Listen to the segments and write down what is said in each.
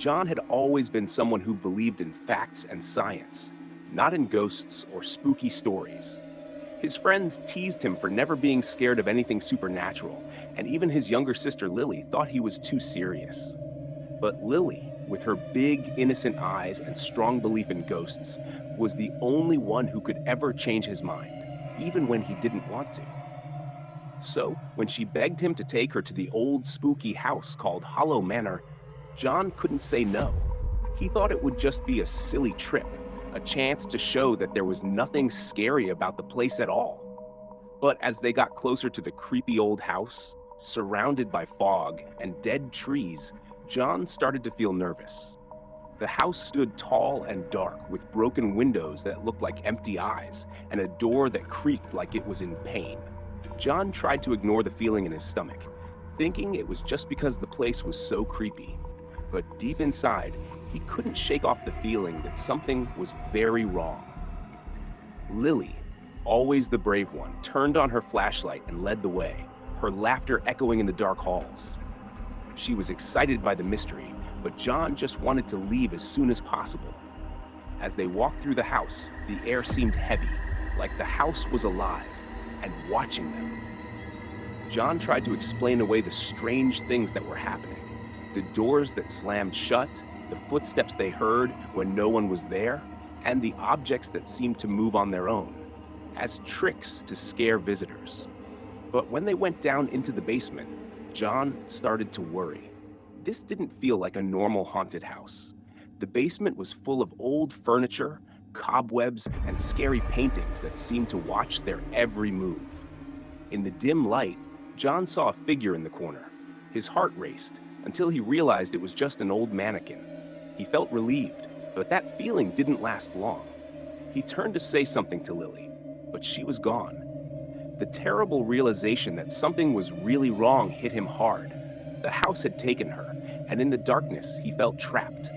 John had always been someone who believed in facts and science, not in ghosts or spooky stories. His friends teased him for never being scared of anything supernatural, and even his younger sister Lily thought he was too serious. But Lily, with her big, innocent eyes and strong belief in ghosts, was the only one who could ever change his mind, even when he didn't want to. So, when she begged him to take her to the old spooky house called Hollow Manor, John couldn't say no. He thought it would just be a silly trip, a chance to show that there was nothing scary about the place at all. But as they got closer to the creepy old house, surrounded by fog and dead trees, John started to feel nervous. The house stood tall and dark, with broken windows that looked like empty eyes and a door that creaked like it was in pain. John tried to ignore the feeling in his stomach, thinking it was just because the place was so creepy. But deep inside, he couldn't shake off the feeling that something was very wrong. Lily, always the brave one, turned on her flashlight and led the way, her laughter echoing in the dark halls. She was excited by the mystery, but John just wanted to leave as soon as possible. As they walked through the house, the air seemed heavy, like the house was alive and watching them. John tried to explain away the strange things that were happening. The doors that slammed shut, the footsteps they heard when no one was there, and the objects that seemed to move on their own, as tricks to scare visitors. But when they went down into the basement, John started to worry. This didn't feel like a normal haunted house. The basement was full of old furniture, cobwebs, and scary paintings that seemed to watch their every move. In the dim light, John saw a figure in the corner. His heart raced until he realized it was just an old mannequin. He felt relieved, but that feeling didn't last long. He turned to say something to Lily, but she was gone. The terrible realization that something was really wrong hit him hard. The house had taken her, and in the darkness, he felt trapped.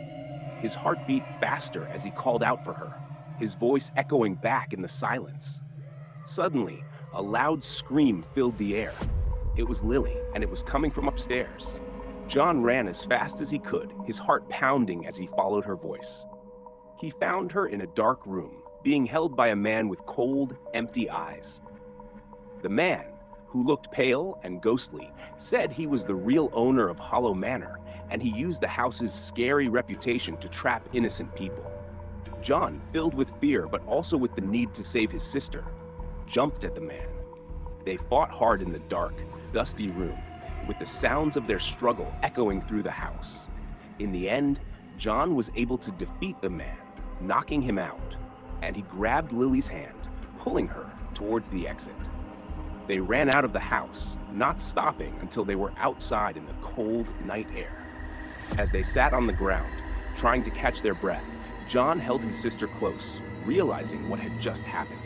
His heart beat faster as he called out for her, his voice echoing back in the silence. Suddenly, a loud scream filled the air. It was Lily, and it was coming from upstairs. John ran as fast as he could, his heart pounding as he followed her voice. He found her in a dark room, being held by a man with cold, empty eyes. The man, who looked pale and ghostly, said he was the real owner of Hollow Manor, and he used the house's scary reputation to trap innocent people. John, filled with fear but also with the need to save his sister, jumped at the man. They fought hard in the dark, dusty room, with the sounds of their struggle echoing through the house. In the end, John was able to defeat the man, knocking him out, and he grabbed Lily's hand, pulling her towards the exit. They ran out of the house, not stopping until they were outside in the cold night air. As they sat on the ground, trying to catch their breath, John held his sister close, realizing what had just happened.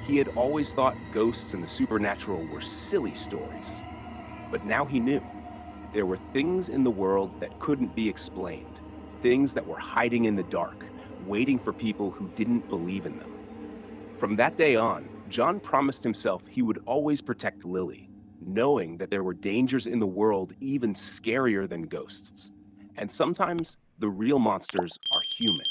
He had always thought ghosts and the supernatural were silly stories. But now he knew. There were things in the world that couldn't be explained, things that were hiding in the dark, waiting for people who didn't believe in them. From that day on, John promised himself he would always protect Lily, knowing that there were dangers in the world even scarier than ghosts. And sometimes the real monsters are human.